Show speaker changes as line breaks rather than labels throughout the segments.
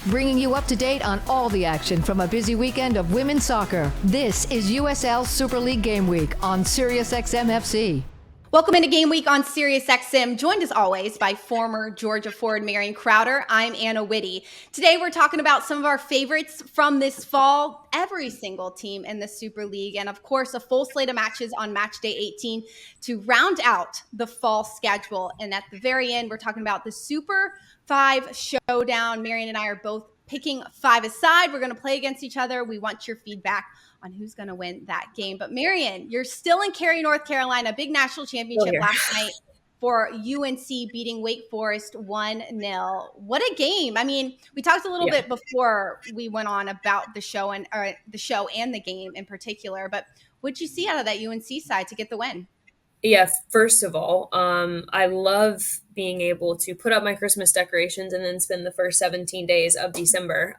bringing you up to date on all the action from a busy weekend of women's soccer. This is USL Super League Game Week on SiriusXM FC.
Welcome into Game Week on SiriusXM, joined as always by former Georgia forward Marion Crowder. I'm Anna Witte. Today we're talking about some of our favorites from this fall, every single team in the Super League, and of course a full slate of matches on match day 18 to round out the fall schedule. And at the very end, we're talking about the Super 5 Showdown. Marion and I are both picking 5 aside. We're going to play against each other. We want your feedback on who's going to win that game. But Marion, you're still in Cary, North Carolina, big national championship last night for UNC beating Wake Forest 1-0. What a game. I mean, we talked a little bit before we went on about the show and the game in particular, but what'd you see out of that UNC side to get the win?
Yeah, first of all, I love being able to put up my Christmas decorations and then spend the first 17 days of December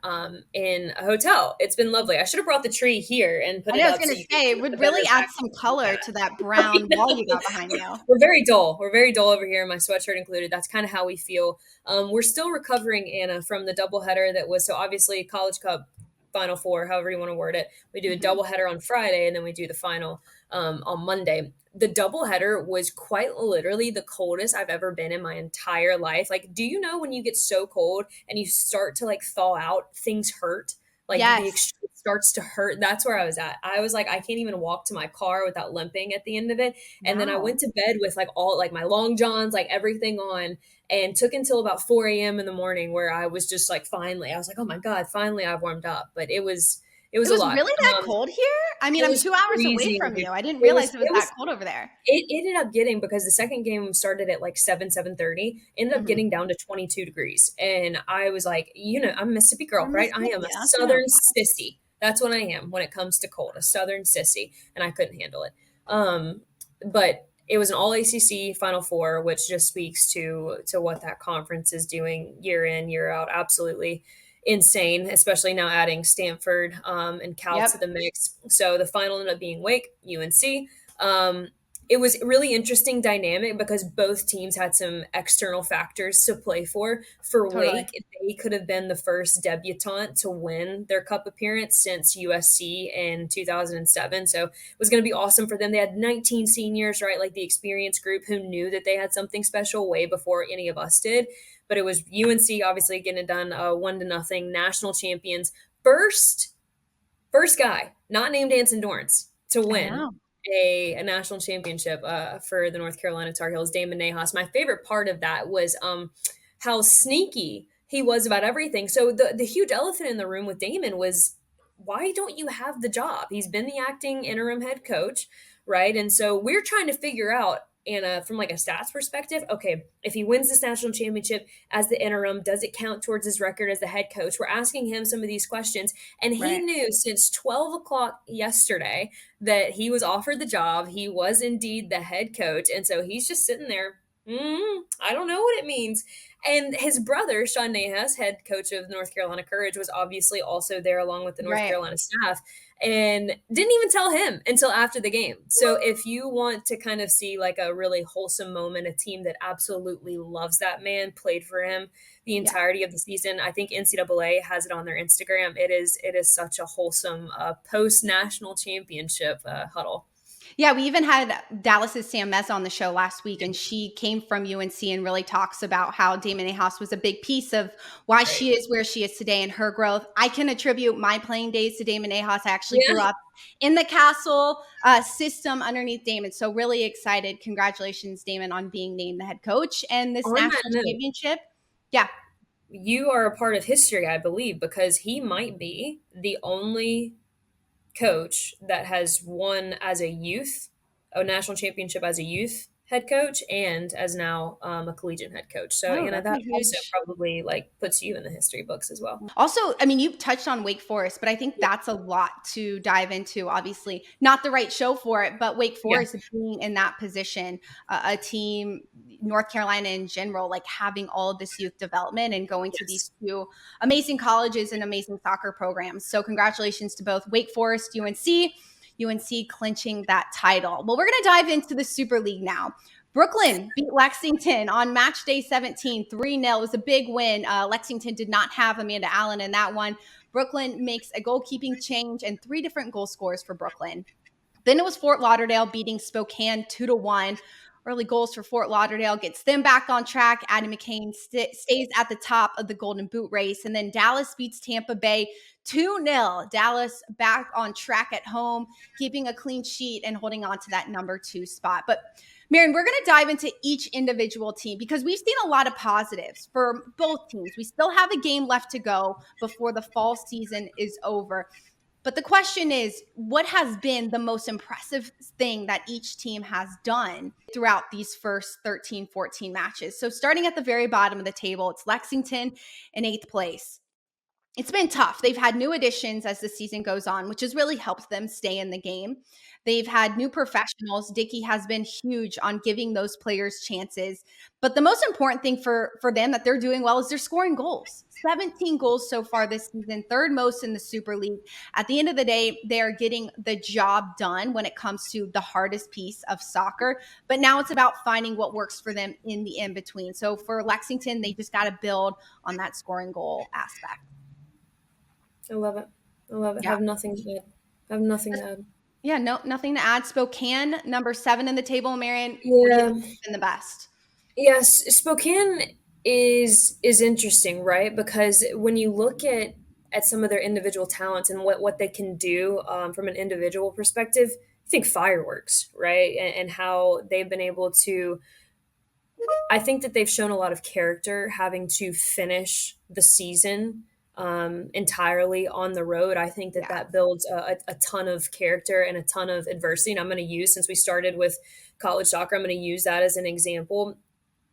in a hotel. It's been lovely. I should have brought the tree here and put it up.
I was going to say, it would really add some color to that brown wall you got behind you.
We're very dull. We're very dull over here, my sweatshirt included. That's kind of how we feel. We're still recovering, Anna, from the doubleheader that was, so obviously College Cup Final Four, however you want to word it. We do a doubleheader on Friday, and then we do the final on Monday. The doubleheader was quite literally the coldest I've ever been in my entire life. Like, do you know when you get so cold and you start to like thaw out, things hurt? Like the extreme starts to hurt. That's where I was at. I was like, I can't even walk to my car without limping at the end of it. And then I went to bed with like all like my long johns, like everything on, and took until about 4 a.m. in the morning where I was just like, finally, I was like, oh my God, finally I've warmed up. But it was a lot.
Really that cold here? I mean, I'm 2 hours away from you. I didn't realize it was that cold over there.
It ended up getting, because the second game started at like 7:30, ended up getting down to 22 degrees. And I was like, you know, I'm a Mississippi girl, right? I am a Southern sissy. That's what I am when it comes to cold, a Southern sissy. And I couldn't handle it. But it was an all ACC Final Four, which just speaks to what that conference is doing year in, year out. Absolutely insane, especially now adding Stanford and Cal to the mix. So the final ended up being Wake, UNC. It was a really interesting dynamic because both teams had some external factors to play for. For Wake, they could have been the first debutante to win their cup appearance since USC in 2007. So it was going to be awesome for them. They had 19 seniors, right? Like the experience group who knew that they had something special way before any of us did. But it was UNC obviously getting it done 1-0, national champions. First guy, not named Anson Dorrance, to win a national championship for the North Carolina Tar Heels, Damon Nahas. My favorite part of that was how sneaky he was about everything. So the huge elephant in the room with Damon was, why don't you have the job? He's been the acting interim head coach, right? And so we're trying to figure out, Anna, from like a stats perspective, okay, if he wins this national championship as the interim, does it count towards his record as the head coach? We're asking him some of these questions. And he knew since 12 o'clock yesterday that he was offered the job. He was indeed the head coach. And so he's just sitting there. I don't know what it means. And his brother, Sean Nahas, head coach of North Carolina Courage, was obviously also there along with the North Carolina staff and didn't even tell him until after the game. So if you want to kind of see like a really wholesome moment, a team that absolutely loves that man, played for him the entirety of the season, I think NCAA has it on their Instagram. It is such a wholesome post-national championship huddle.
Yeah, we even had Dallas's Sam Mez on the show last week, and she came from UNC and really talks about how Damon Nahas was a big piece of why she is where she is today and her growth. I can attribute my playing days to Damon Nahas. I actually grew up in the Castle system underneath Damon, so really excited. Congratulations, Damon, on being named the head coach and this national championship. Yeah.
You are a part of history, I believe, because he might be the only coach that has won as a national championship as a youth head coach and as now a collegiate head coach. So, that also probably like puts you in the history books as well.
Also, I mean, you touched on Wake Forest, but I think that's a lot to dive into. Obviously, not the right show for it, but Wake Forest being in that position, a team, North Carolina in general, like having all of this youth development and going to these two amazing colleges and amazing soccer programs. So congratulations to both Wake Forest, UNC clinching that title. Well, we're going to dive into the Super League now. Brooklyn beat Lexington on match day 17, 3-0. It was a big win. Lexington did not have Amanda Allen in that one. Brooklyn makes a goalkeeping change and 3 different goal scorers for Brooklyn. Then it was Fort Lauderdale beating Spokane 2-1. Early goals for Fort Lauderdale gets them back on track. Addie McCain stays at the top of the Golden Boot race. And then Dallas beats Tampa Bay 2-0. Dallas back on track at home, keeping a clean sheet and holding on to that number 2 spot. But Marion, we're going to dive into each individual team because we've seen a lot of positives for both teams. We still have a game left to go before the fall season is over. But the question is, what has been the most impressive thing that each team has done throughout these first 13, 14 matches? So starting at the very bottom of the table, it's Lexington in 8th place. It's been tough. They've had new additions as the season goes on, which has really helped them stay in the game. They've had new professionals. Dickey has been huge on giving those players chances. But the most important thing for them that they're doing well is they're scoring goals. 17 goals so far this season, 3rd most in the Super League. At the end of the day, they are getting the job done when it comes to the hardest piece of soccer. But now it's about finding what works for them in the in-between. So for Lexington, they just got to build on that scoring goal aspect.
I love it. I love it.
Yeah.
I have nothing to add.
Yeah, nothing to add. Spokane, number 7 in the table, Marion.
Yeah.
Been the best.
Yes, Spokane is interesting, right? Because when you look at some of their individual talents and what they can do from an individual perspective, I think fireworks, right? And how they've been able to. I think that they've shown a lot of character having to finish the season entirely on the road. I think that builds a ton of character and a ton of adversity. And I'm going to use, since we started with college soccer, I'm going to use that as an example.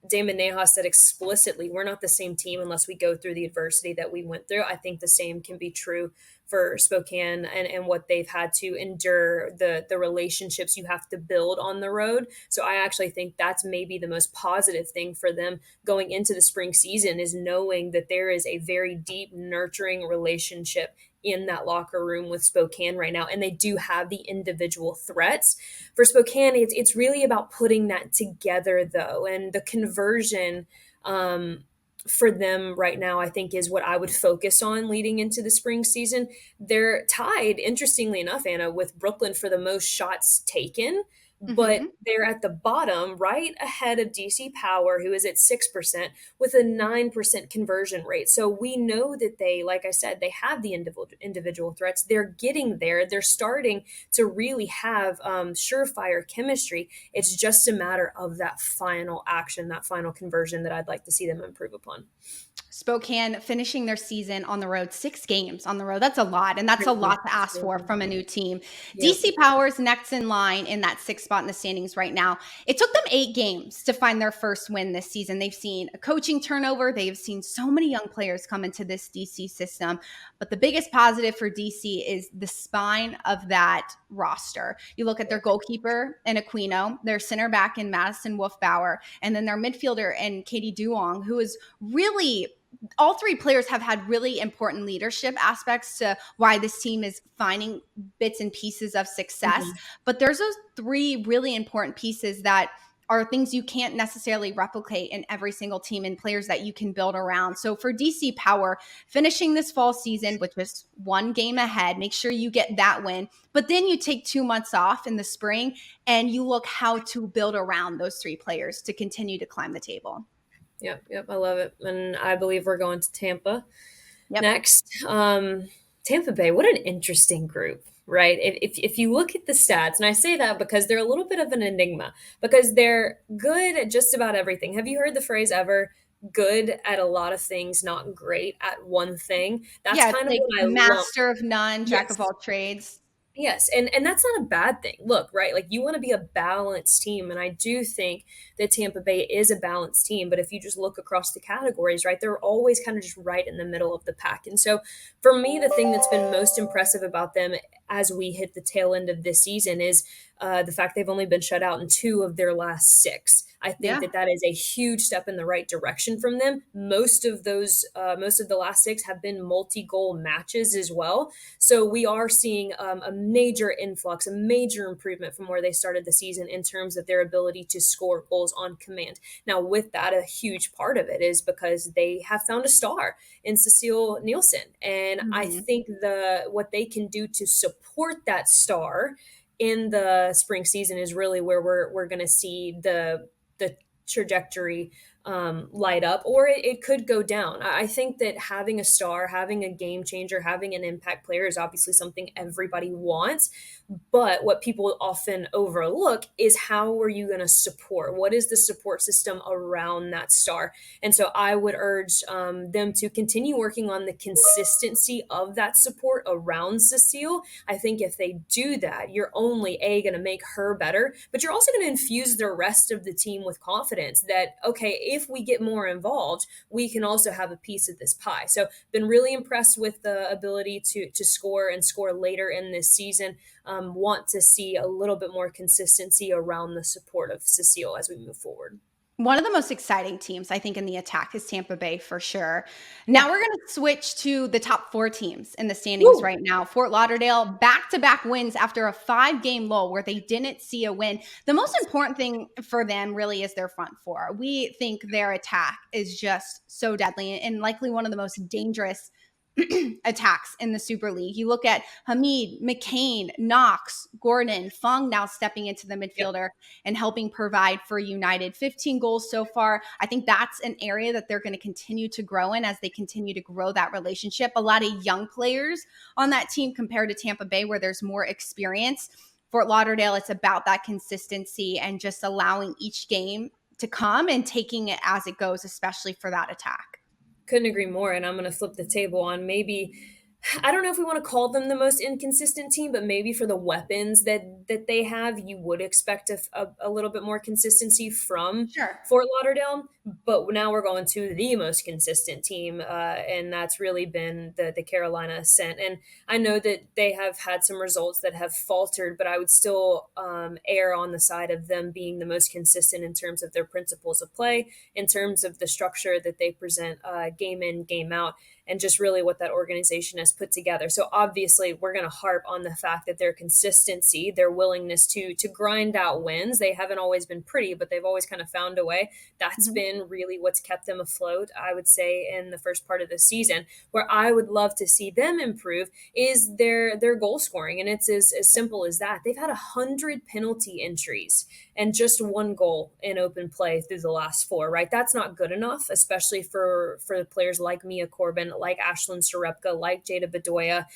Damon Nejas said explicitly, we're not the same team unless we go through the adversity that we went through. I think the same can be true for Spokane and what they've had to endure, the relationships you have to build on the road. So I actually think that's maybe the most positive thing for them going into the spring season, is knowing that there is a very deep, nurturing relationship in that locker room with Spokane right now. And they do have the individual threats. For Spokane, it's really about putting that together, though. And the conversion for them right now, I think, is what I would focus on leading into the spring season. They're tied, interestingly enough, Anna, with Brooklyn for the most shots taken. But they're at the bottom, right ahead of DC Power, who is at 6% with a 9% conversion rate. So we know that they, like I said, they have the individual threats. They're getting there. They're starting to really have surefire chemistry. It's just a matter of that final action, that final conversion that I'd like to see them improve upon.
Spokane finishing their season on the road, 6 games on the road. That's a lot. And that's a lot to ask for from a new team. Yeah. DC Power's next in line in that 6th spot in the standings right now. It took them 8 games to find their first win this season. They've seen a coaching turnover. They've seen so many young players come into this DC system. But the biggest positive for DC is the spine of that roster. You look at their goalkeeper in Aquino, their center back in Madison Wolfbauer, and then their midfielder in Katie Duong, who is really, all 3 players have had really important leadership aspects to why this team is finding bits and pieces of success. But there's those 3 really important pieces that are things you can't necessarily replicate in every single team, and players that you can build around. So for DC Power, finishing this fall season with just 1 game ahead, make sure you get that win. But then you take 2 months off in the spring and you look how to build around those 3 players to continue to climb the table.
Yep, I love it. And I believe we're going to Tampa next. Tampa Bay, what an interesting group, right? If you look at the stats, and I say that because they're a little bit of an enigma, because they're good at just about everything. Have you heard the phrase ever, good at a lot of things, not great at one thing? That's kind of
like
what I
master of none, jack of all trades.
Yes, and that's not a bad thing. Look, right, like you want to be a balanced team, and I do think that Tampa Bay is a balanced team, but if you just look across the categories, right, they're always kind of just right in the middle of the pack. And so for me, the thing that's been most impressive about them as we hit the tail end of this season is the fact they've only been shut out in 2 of their last 6. I think that is a huge step in the right direction from them. Most of the last 6 have been multi-goal matches as well. So we are seeing a major influx, a major improvement from where they started the season in terms of their ability to score goals on command. Now, with that, a huge part of it is because they have found a star in Cecile Nielsen. And I think what they can do to support that star in the spring season is really where we're going to see the trajectory light up, or it could go down. I think that having a star, having a game changer, having an impact player is obviously something everybody wants. But what people often overlook is how are you going to support? What is the support system around that star? And so I would urge them to continue working on the consistency of that support around Cecile. I think if they do that, you're only going to make her better, but you're also going to infuse the rest of the team with confidence that, okay, if we get more involved, we can also have a piece of this pie. So been really impressed with the ability to score and score later in this season. Want to see a little bit more consistency around the support of Cecile as we move forward.
One of the most exciting teams, I think, in the attack is Tampa Bay for sure. Now we're going to switch to the top 4 teams in the standings right now. Fort Lauderdale, back-to-back wins after a 5-game lull where they didn't see a win. The most important thing for them really is their front 4. We think their attack is just so deadly and likely one of the most dangerous attacks in the Super League. You look at Hamid, McCain, Knox, Gordon, Fung now stepping into the midfielder and helping provide for United. 15 goals so far. I think that's an area that they're going to continue to grow in as they continue to grow that relationship. A lot of young players on that team compared to Tampa Bay where there's more experience. Fort Lauderdale, it's about that consistency and just allowing each game to come and taking it as it goes, especially for that attack.
Couldn't agree more. And I'm going to flip the table on maybe, I don't know if we want to call them the most inconsistent team, but maybe for the weapons that they have, you would expect a little bit more consistency from Fort Lauderdale. But now we're going to the most consistent team, and that's really been the Carolina Ascent. And I know that they have had some results that have faltered, but I would still err on the side of them being the most consistent in terms of their principles of play, in terms of the structure that they present game in, game out, and just really what that organization has put together. So obviously we're going to harp on the fact that their consistency, their willingness to grind out wins, they haven't always been pretty, but they've always kind of found a way. That's been really what's kept them afloat, I would say, in the first part of the season. Where I would love to see them improve is their goal scoring. And it's as simple as that. They've had 100 penalty entries and just 1 goal in open play through the last 4, right? That's not good enough, especially for players like Mia Corbin, like Ashlyn Sarepka, like Jada Bedoya.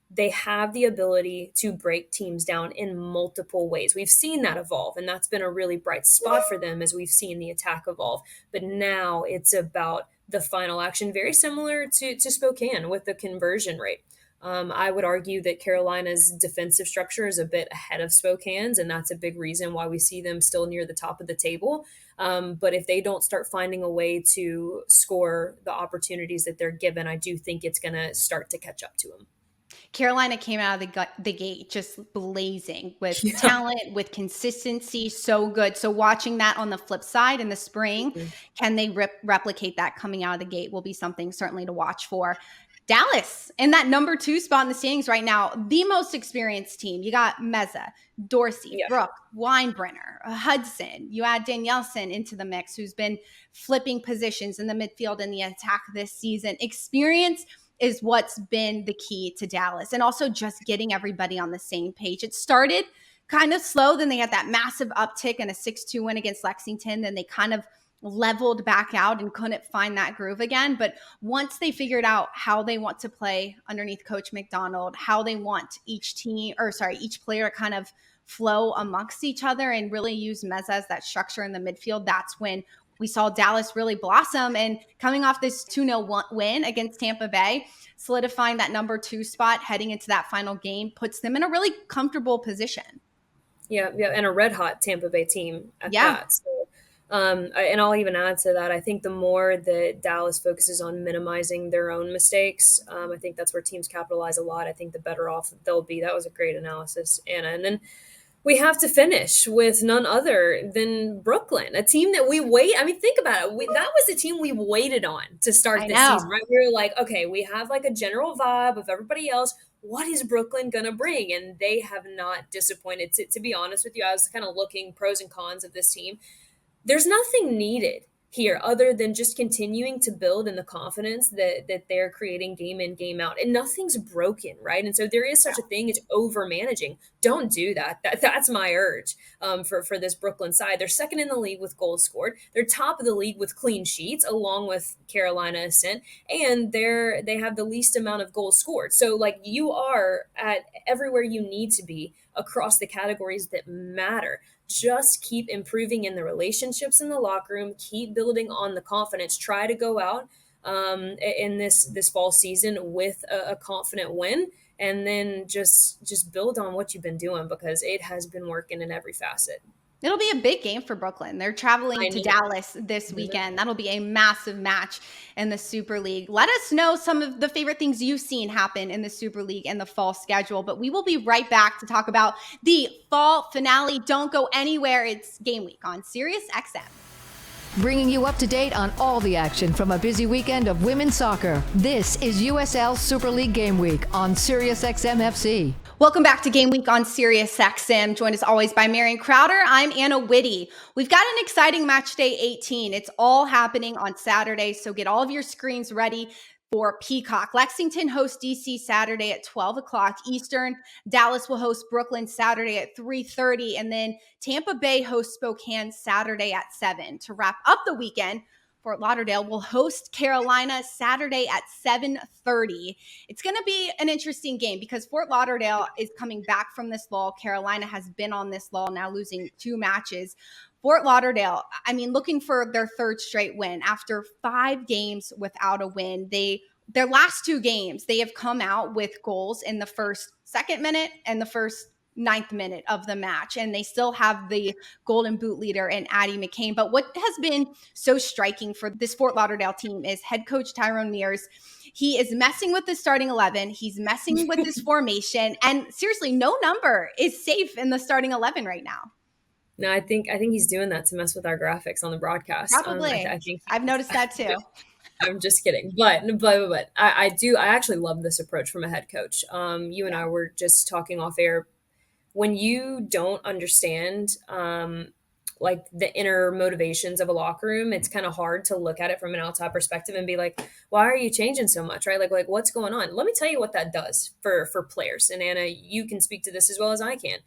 They have the ability to break teams down in multiple ways. We've seen that evolve, and that's been a really bright spot for them as we've seen the attack evolve. But now it's about the final action, very similar to Spokane with the conversion rate. I would argue that Carolina's defensive structure is a bit ahead of Spokane's, and that's a big reason why we see them still near the top of the table. But if they don't start finding a way to score the opportunities that they're given, I do think it's going to start to catch up to them.
Carolina came out of the gate just blazing with talent, with consistency, so good. So watching that on the flip side in the spring, can they replicate that coming out of the gate will be something certainly to watch for. Dallas in that number 2 spot in the standings right now, the most experienced team. You got Meza, Dorsey, Brooke, Weinbrenner, Hudson. You add Danielson into the mix, who's been flipping positions in the midfield and the attack this season. Experience is what's been the key to Dallas, and also just getting everybody on the same page. It started kind of slow. Then they had that massive uptick and a 6-2 win against Lexington. Then they kind of leveled back out and couldn't find that groove again. But once they figured out how they want to play underneath Coach McDonald, how they want each player to kind of flow amongst each other and really use Meza as that structure in the midfield, that's when we saw Dallas really blossom. And coming off this 2-0 win against Tampa Bay, solidifying that number 2 spot heading into that final game puts them in a really comfortable position.
Yeah, and a red hot Tampa Bay team at that. So, and I'll even add to that, I think the more that Dallas focuses on minimizing their own mistakes, I think that's where teams capitalize a lot. I think the better off they'll be. That was a great analysis, Anna. And then We have to finish with none other than Brooklyn, a team that think about it. That was the team we waited on to start
I
this
know.
season, right? We were like, okay, we have like a general vibe of everybody else. What is Brooklyn going to bring? And they have not disappointed. To be honest with you, I was kind of looking pros and cons of this team. There's nothing needed here other than just continuing to build in the confidence that they're creating game in, game out. And nothing's broken, right? And so there is such a thing as over managing. Don't do that. That's my urge for this Brooklyn side. They're second in the league with goals scored. They're top of the league with clean sheets, along with Carolina Ascent, and they have the least amount of goals scored. So like you are at everywhere you need to be across the categories that matter. Just keep improving in the relationships in the locker room, keep building on the confidence, try to go out in this fall season with a confident win, and then just build on what you've been doing, because it has been working in every facet.
It'll be a big game for Brooklyn. They're traveling to Dallas this weekend. That'll be a massive match in the Super League. Let us know some of the favorite things you've seen happen in the Super League and the fall schedule. But we will be right back to talk about the fall finale. Don't go anywhere. It's game week on SiriusXM.
Bringing you up to date on all the action from a busy weekend of women's soccer. This is USL Super League Game Week on SiriusXM FC.
Welcome back to Game Week on SiriusXM. Joined as always by Marion Crowder. I'm Anna Witte. We've got an exciting match day 18. It's all happening on Saturday, so get all of your screens ready for Peacock. Lexington hosts DC Saturday at 12 o'clock Eastern. Dallas will host Brooklyn Saturday at 3:30, and then Tampa Bay hosts Spokane Saturday at 7. To wrap up the weekend, Fort Lauderdale will host Carolina Saturday at 7:30. It's going to be an interesting game because Fort Lauderdale is coming back from this lull. Carolina has been on this lull, now losing 2 matches. Fort Lauderdale, looking for their 3rd straight win after 5 games without a win. Their last 2 games, they have come out with goals in the first 2nd minute and the first 9th minute of the match, and they still have the golden boot leader in Addie McCain. But what has been so striking for this Fort Lauderdale team is head coach Tyrone Mears. He is messing with the starting 11. He's messing with his formation, and seriously, no number is safe in the starting 11 right now.
No, I think he's doing that to mess with our graphics on the broadcast.
Probably.
I think
I've noticed that too.
I'm just kidding. But I actually love this approach from a head coach. You and I were just talking off air. When you don't understand like the inner motivations of a locker room, it's kind of hard to look at it from an outside perspective and be like, why are you changing so much, right? Like what's going on? Let me tell you what that does for players. And Anna, you can speak to this as well as I can.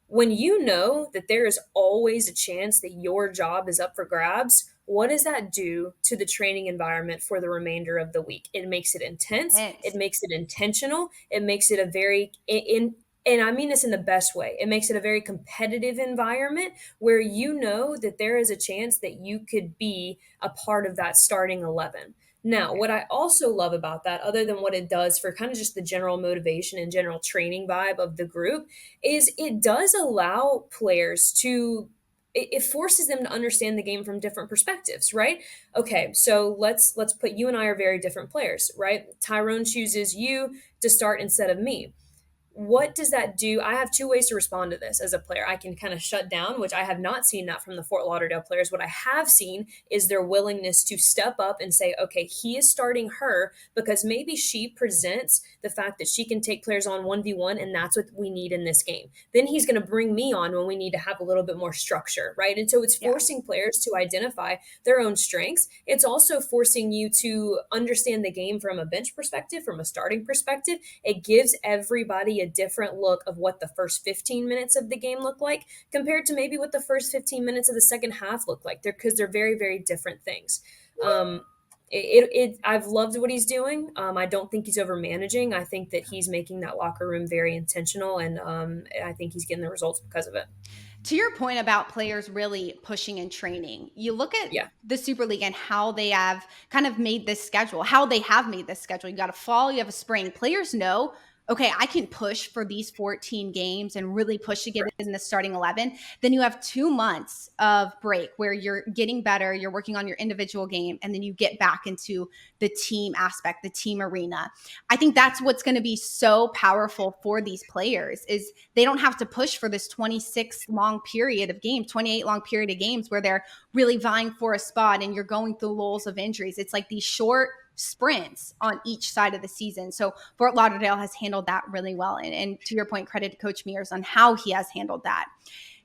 When you know that there is always a chance that your job is up for grabs, what does that do to the training environment for the remainder of the week? It makes it intense. It makes it intentional. It makes it a very and I mean this in the best way. It makes it a very competitive environment where you know that there is a chance that you could be a part of that starting 11. Now, what I also love about that, other than what it does for kind of just the general motivation and general training vibe of the group, is it does allow players to it forces them to understand the game from different perspectives, right? Okay, so let's put you and I are very different players, right? Tyrone chooses you to start instead of me. What does that do? I have 2 ways to respond to this as a player. I can kind of shut down, which I have not seen that from the Fort Lauderdale players. What I have seen is their willingness to step up and say, okay, he is starting her because maybe she presents the fact that she can take players on 1v1, and that's what we need in this game. Then he's going to bring me on when we need to have a little bit more structure, right? And so it's forcing players to identify their own strengths. It's also forcing you to understand the game from a bench perspective, from a starting perspective. It gives everybody a different look of what the first 15 minutes of the game look like compared to maybe what the first 15 minutes of the second half look like. Because they're very, very different things. I've loved what he's doing. I don't think he's over managing. I think that he's making that locker room very intentional, and I think he's getting the results because of it.
To your point about players really pushing and training, you look at the Super League and how they have kind of made this schedule, how they have made this schedule. You got a fall, you have a spring. Players know okay, I can push for these 14 games and really push to get in the starting 11, then you have 2 months of break where you're getting better, you're working on your individual game, and then you get back into the team aspect, the team arena. I think that's what's going to be so powerful for these players is they don't have to push for this 28 long period of games where they're really vying for a spot and you're going through lulls of injuries. It's like these short sprints on each side of the season. So Fort Lauderdale has handled that really well. And to your point, credit to Coach Mears on how he has handled that.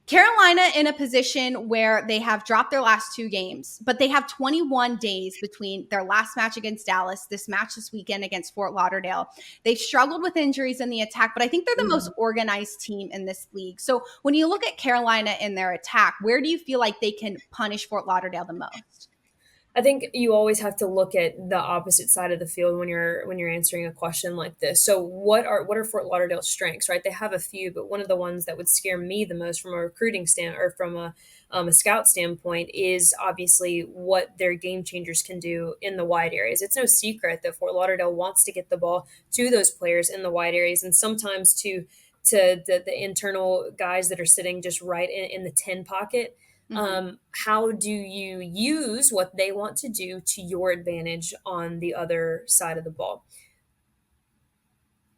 Carolina in a position where they have dropped their last 2 games, but they have 21 days between their last match against Dallas, this match this weekend against Fort Lauderdale. They've struggled with injuries in the attack, but I think they're the most organized team in this league. So when you look at Carolina in their attack, where do you feel like they can punish Fort Lauderdale the most?
I think you always have to look at the opposite side of the field when you're answering a question like this. So what are Fort Lauderdale's strengths, right? They have a few, but one of the ones that would scare me the most from a recruiting or from a scout standpoint is obviously what their game changers can do in the wide areas. It's no secret that Fort Lauderdale wants to get the ball to those players in the wide areas and sometimes to the internal guys that are sitting just right in the 10 pocket. How do you use what they want to do to your advantage on the other side of the ball?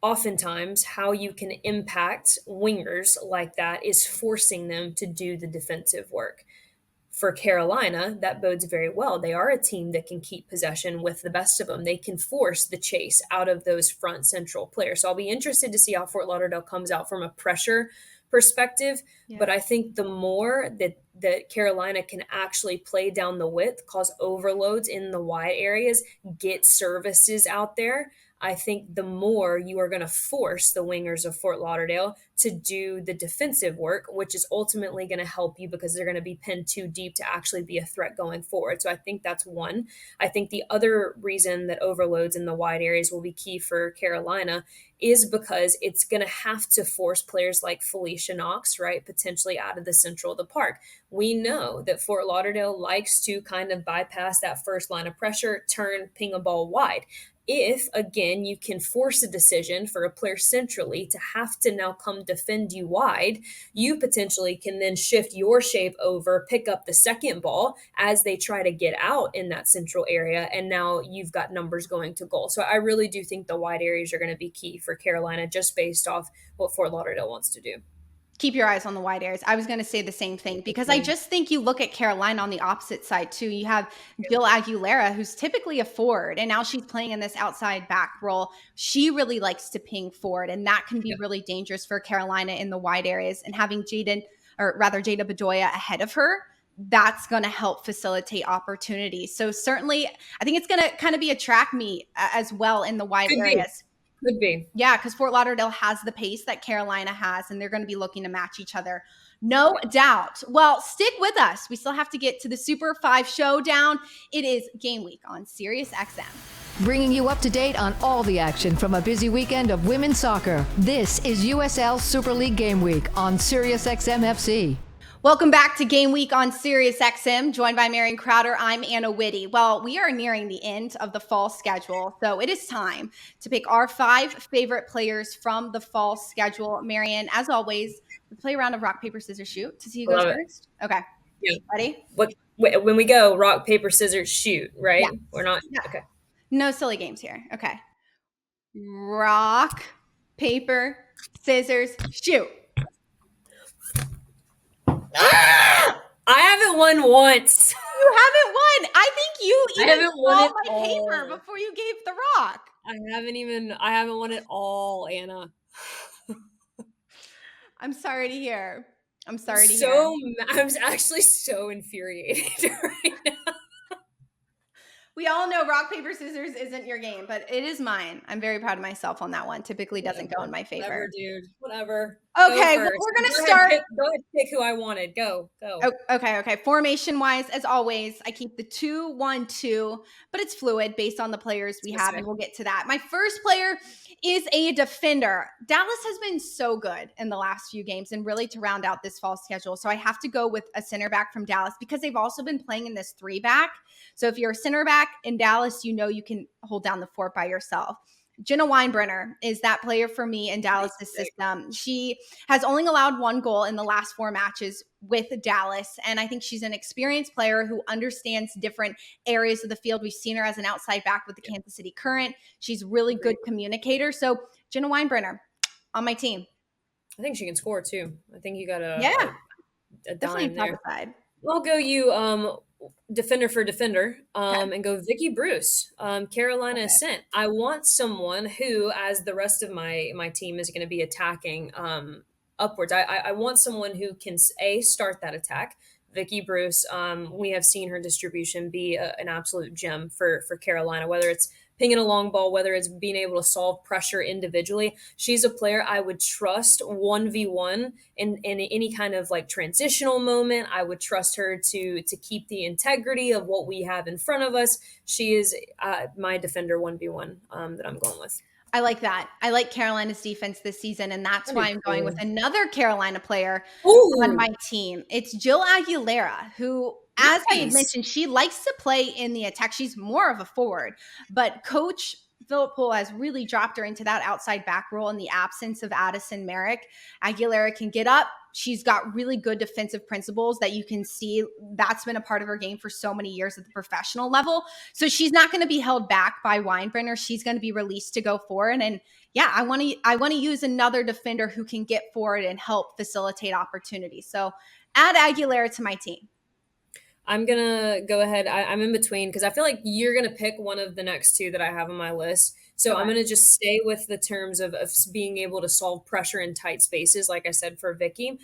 Oftentimes, how you can impact wingers like that is forcing them to do the defensive work. For Carolina, that bodes very well. They are a team that can keep possession with the best of them. They can force the chase out of those front central players. So I'll be interested to see how Fort Lauderdale comes out from a pressure perspective. Yeah. But I think the more that Carolina can actually play down the width, cause overloads in the wide areas, get services out there, I think the more you are going to force the wingers of Fort Lauderdale to do the defensive work, which is ultimately going to help you because they're going to be pinned too deep to actually be a threat going forward. So I think that's one. I think the other reason that overloads in the wide areas will be key for Carolina is because it's going to have to force players like Felicia Knox, right, potentially out of the central of the park. We know that Fort Lauderdale likes to kind of bypass that first line of pressure, turn, ping a ball wide. If, again, you can force a decision for a player centrally to have to now come defend you wide, you potentially can then shift your shape over, pick up the second ball as they try to get out in that central area, and now you've got numbers going to goal. So I really do think the wide areas are going to be key for Carolina just based off what Fort Lauderdale wants to do.
Keep your eyes on the wide areas. I was going to say the same thing because I just think you look at Carolina on the opposite side too. You have Jill Aguilera, who's typically a forward, and now she's playing in this outside back role. She really likes to ping forward, and that can be really dangerous for Carolina in the wide areas. And having Jada Bedoya ahead of her, that's going to help facilitate opportunities. So certainly, I think it's going to kind of be a track meet as well in the wide areas.
Could be.
Yeah, because Fort Lauderdale has the pace that Carolina has, and they're going to be looking to match each other. No doubt. Well, stick with us. We still have to get to the Super 5 Showdown. It is game week on Sirius XM.
Bringing you up to date on all the action from a busy weekend of women's soccer. This is USL Super League Game Week on Sirius XM FC.
Welcome back to Game Week on Sirius XM, joined by Marion Crowder. I'm Anna Witte. Well, we are nearing the end of the fall schedule, so it is time to pick our 5 favorite players from the fall schedule. Marion, as always, let's play a round of rock, paper, scissors, shoot to see who goes first. Okay.
Yeah.
Ready?
When we go rock, paper, scissors, shoot, right? Yeah. We're not?
Yeah.
Okay.
No silly games here. Okay. Rock, paper, scissors, shoot.
I haven't won once.
You haven't won. I think you even
won
my paper before you gave the rock.
I haven't won it all, Anna.
I'm sorry to hear. I'm
actually so infuriated right now.
We all know rock, paper, scissors isn't your game, but it is mine. I'm very proud of myself on that one. Typically doesn't go in my favor.
Whatever, dude. Whatever.
Okay, well, we're going to start.
Go ahead, pick who I wanted. Go.
Oh, okay. Formation-wise, as always, I keep the 2-1-2, but it's fluid based on the players we have, and we'll get to that. My first player is a defender. Dallas has been so good in the last few games and really to round out this fall schedule. So I have to go with a center back from Dallas because they've also been playing in this 3-back. So if you're a center back in Dallas, you know you can hold down the fort by yourself. Jenna Weinbrenner is that player for me in Dallas's system. She has only allowed 1 goal in the last 4 matches with Dallas, and I think she's an experienced player who understands different areas of the field. We've seen her as an outside back with the Kansas City Current. She's really good communicator. So Jenna Weinbrenner on my team.
I think she can score too. I think you got
Yeah,
a
definitely
dime
top
there.
side.
I'll go you defender for defender
Okay.
and go Vicky Bruce, Carolina Ascent. I want someone who, as the rest of my team is going to be attacking upwards. I want someone who can start that attack. Vicky Bruce, we have seen her distribution be an absolute gem for Carolina, whether it's pinging a long ball, whether it's being able to solve pressure individually. She's a player I would trust 1v1 in any kind of like transitional moment. I would trust her to keep the integrity of what we have in front of us. She is my defender 1v1 that I'm going with.
I like that. I like Carolina's defense this season, and that's why I'm going with another Carolina player on my team. It's Jill Aguilera, who, as I had mentioned, she likes to play in the attack. She's more of a forward, but Coach Philip Poole has really dropped her into that outside back role in the absence of Addison Merrick. Aguilera can get up. She's got really good defensive principles that you can see. That's been a part of her game for so many years at the professional level. So she's not going to be held back by Weinbrenner. She's going to be released to go forward. And yeah, I want to use another defender who can get forward and help facilitate opportunities. So add Aguilera to my team.
I'm going to go ahead. I'm in between because I feel like you're going to pick one of the next 2 that I have on my list. So okay. I'm going to just stay with the terms of being able to solve pressure in tight spaces, like I said, for Vicky.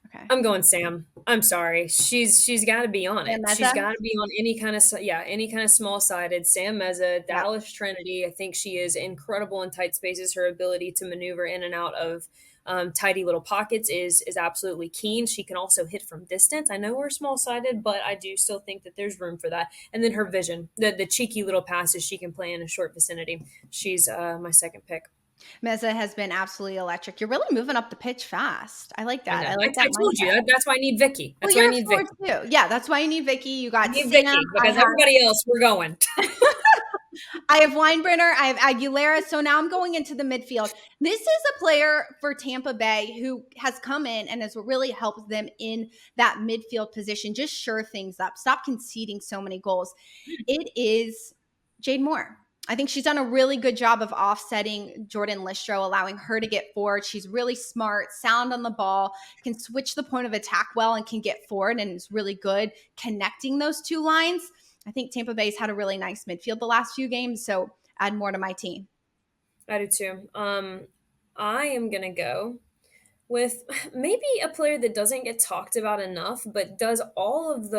Okay. I'm going Sam. I'm sorry. She's got to be on it. She's got to be on any kind of small-sided. Sam Meza, Dallas Trinity. I think she is incredible in tight spaces. Her ability to maneuver in and out of tidy little pockets is absolutely keen. She can also hit from distance. I know we're small-sided, but I do still think that there's room for that. And then her vision, the cheeky little passes she can play in a short vicinity. She's my second pick.
Meza has been absolutely electric. You're really moving up the pitch fast. I like that.
I told you that's why I need Vicky. That's why I need Vicky
too. Yeah, that's why you need Vicky. You got
Vicky because everybody else we're going.
I have Weinbrenner. I have Aguilera. So now I'm going into the midfield. This is a player for Tampa Bay who has come in and has really helped them in that midfield position. Just shore things up. Stop conceding so many goals. It is Jade Moore. I think she's done a really good job of offsetting Jordan Listro, allowing her to get forward. She's really smart, sound on the ball, can switch the point of attack well, and can get forward, and is really good connecting those 2 lines. I think Tampa Bay's had a really nice midfield the last few games, so add more to my team.
I do too. I am going to go with maybe a player that doesn't get talked about enough, but does all of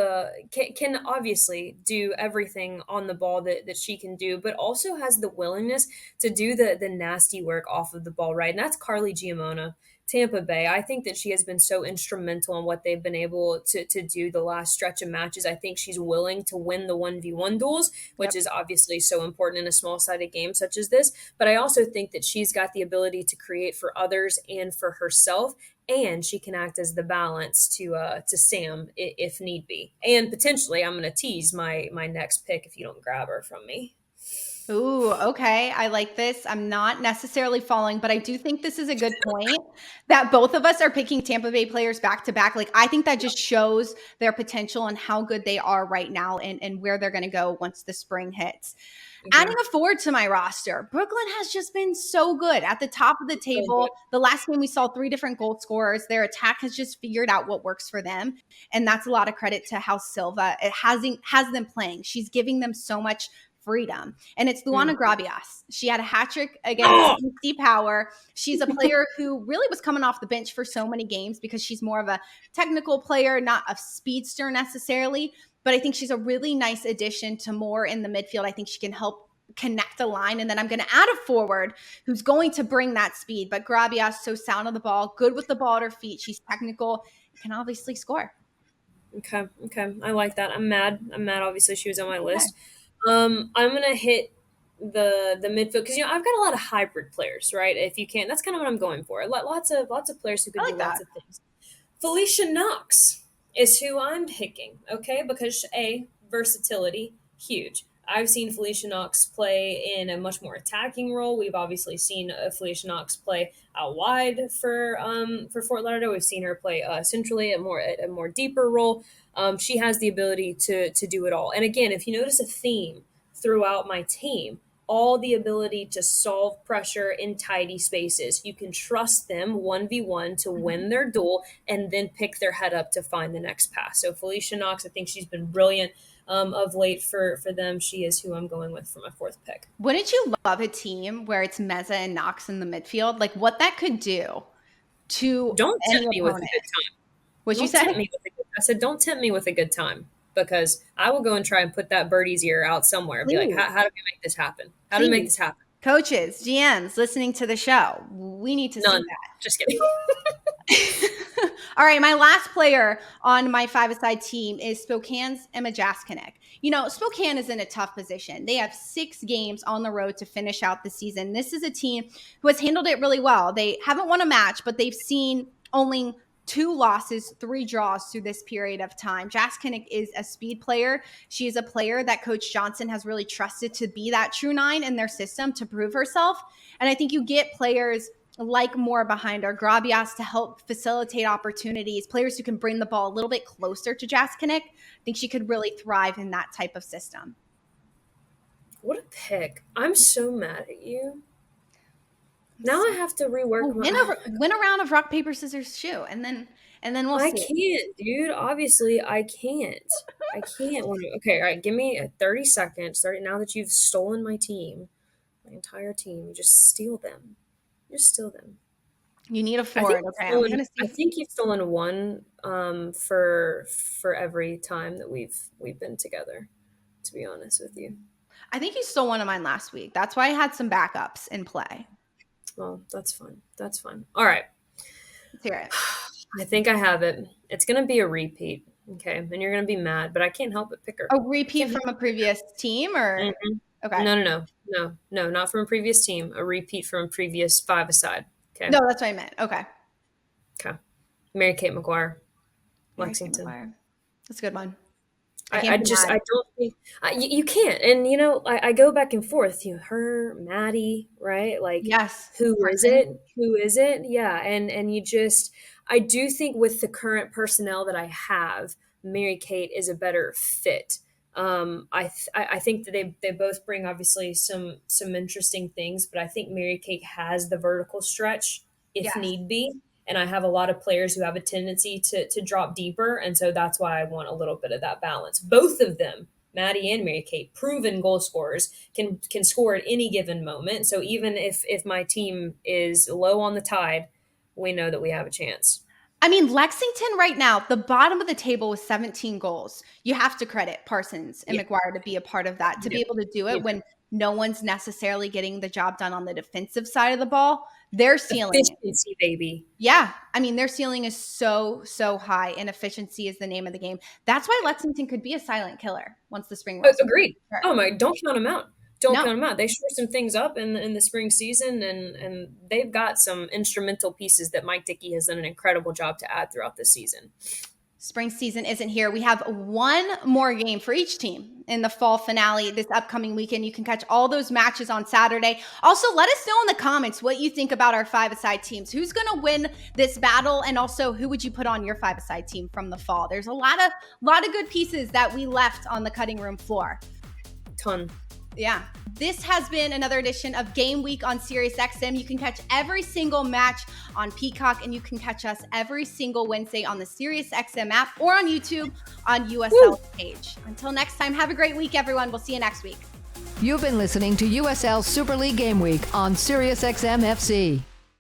can obviously do everything on the ball that she can do, but also has the willingness to do the nasty work off of the ball, right? And that's Carly Giamona. Tampa Bay. I think that she has been so instrumental in what they've been able to do the last stretch of matches. I think she's willing to win the 1v1 duels, which is obviously so important in a small-sided game such as this. But I also think that she's got the ability to create for others and for herself, and she can act as the balance to Sam if need be. And potentially, I'm going to tease my next pick if you don't grab her from me.
Ooh, okay. I like this. I'm not necessarily following, but I do think this is a good point that both of us are picking Tampa Bay players back to back. Like, I think that just shows their potential and how good they are right now and where they're going to go once the spring hits. Mm-hmm. Adding a forward to my roster, Brooklyn has just been so good at the top of the table. The last game we saw 3 different goal scorers. Their attack has just figured out what works for them. And that's a lot of credit to how Silva has them playing. She's giving them so much freedom. And it's Luana Grabias. She had a hat trick against DC Power. She's a player who really was coming off the bench for so many games because she's more of a technical player, not a speedster necessarily. But I think she's a really nice addition to Moore in the midfield. I think she can help connect the line. And then I'm going to add a forward who's going to bring that speed. But Grabias, so sound on the ball, good with the ball at her feet. She's technical, can obviously score.
Okay. I like that. I'm mad. Obviously, she was on my list. I'm gonna hit the midfield because I've got a lot of hybrid players, right? If you can, that's kind of what I'm going for. Lots of players who can do lots of things. Felicia Knox is who I'm picking, okay? Because versatility, huge. I've seen Felicia Knox play in a much more attacking role. We've obviously seen Felicia Knox play out wide for Fort Lauderdale. We've seen her play centrally, a more deeper role. She has the ability to do it all. And again, if you notice a theme throughout my team, all the ability to solve pressure in tidy spaces. You can trust them 1v1 to win their duel and then pick their head up to find the next pass. So Felicia Knox, I think she's been brilliant of late for them. She is who I'm going with for my fourth pick.
Wouldn't you love a team where it's Meza and Knox in the midfield? Like what that could do to
Don't tempt me with a
opponent.
good time.
What'd you
Don't
say?
tempt me with a good, I said, don't tempt me with a good time, because I will go and try and put that birdie's ear out somewhere. Be like, how do we make this happen? How do we make this happen?
Coaches, GMs listening to the show, we need to see that.
Just kidding.
All right, my last player on my five-a-side team is Spokane's Emma Jaskinek. You know, Spokane is in a tough position. They have 6 games on the road to finish out the season. This is a team who has handled it really well. They haven't won a match, but they've seen only 2 losses, 3 draws through this period of time. Jaskinek is a speed player. She is a player that Coach Johnson has really trusted to be that true 9 in their system to prove herself. And I think you get players like Moore behind her, Grabias to help facilitate opportunities, players who can bring the ball a little bit closer to Jaskinek. I think she could really thrive in that type of system.
What a pick. I'm so mad at you. Now I have to rework
Win a round of rock, paper, scissors, shoe, and then we'll see.
I can't, dude. Obviously, I can't. I can't. Okay, all right. Give me 30 seconds. Now that you've stolen my team, my entire team, you just steal them. Just steal them.
You need a forward. Okay,
I think you've stolen one for every time that we've been together, to be honest with you.
I think you stole one of mine last week. That's why I had some backups in play.
Well, that's fine. That's fine. All right.
Let's hear it.
I think I have it. It's going to be a repeat. Okay. And you're going to be mad, but I can't help but pick her.
A repeat from a previous team or?
Mm-hmm.
Okay.
No, not from a previous team. A repeat from a previous five-a-side. Okay.
No, that's what I meant. Okay.
Mary Kate McGuire, Lexington.
That's a good one.
I don't think you can't. And, you know, I go back and forth, you know, her, Maddie, right? Like,
yes.
Who is it? Yeah. And you just, I do think with the current personnel that I have, Mary Kate is a better fit. I think that they both bring obviously some interesting things, but I think Mary Kate has the vertical stretch if need be. And I have a lot of players who have a tendency to drop deeper. And so that's why I want a little bit of that balance. Both of them, Maddie and Mary Kate, proven goal scorers, can score at any given moment. So even if my team is low on the tide, we know that we have a chance.
I mean, Lexington right now, the bottom of the table with 17 goals. You have to credit Parsons and McGuire to be a part of that, to be able to do it when no one's necessarily getting the job done on the defensive side of the ball. Their ceiling,
efficiency, baby.
Yeah. I mean, their ceiling is so high, and efficiency is the name of the game. That's why Lexington could be a silent killer once the spring rolls.
Agreed. Oh my, don't count them out. Count them out. They shore some things up in the spring season, and they've got some instrumental pieces that Mike Dickey has done an incredible job to add throughout this season.
Spring season isn't here. We have one more game for each team in the fall finale this upcoming weekend. You can catch all those matches on Saturday. Also, let us know in the comments what you think about our five-a-side teams. Who's going to win this battle? And also, who would you put on your five-a-side team from the fall? There's a lot of good pieces that we left on the cutting room floor.
Ton.
Yeah. This has been another edition of Game Week on SiriusXM. You can catch every single match on Peacock, and you can catch us every single Wednesday on the SiriusXM app or on YouTube on USL page. Until next time, have a great week, everyone. We'll see you next week.
You've been listening to USL Super League Game Week on SiriusXM FC.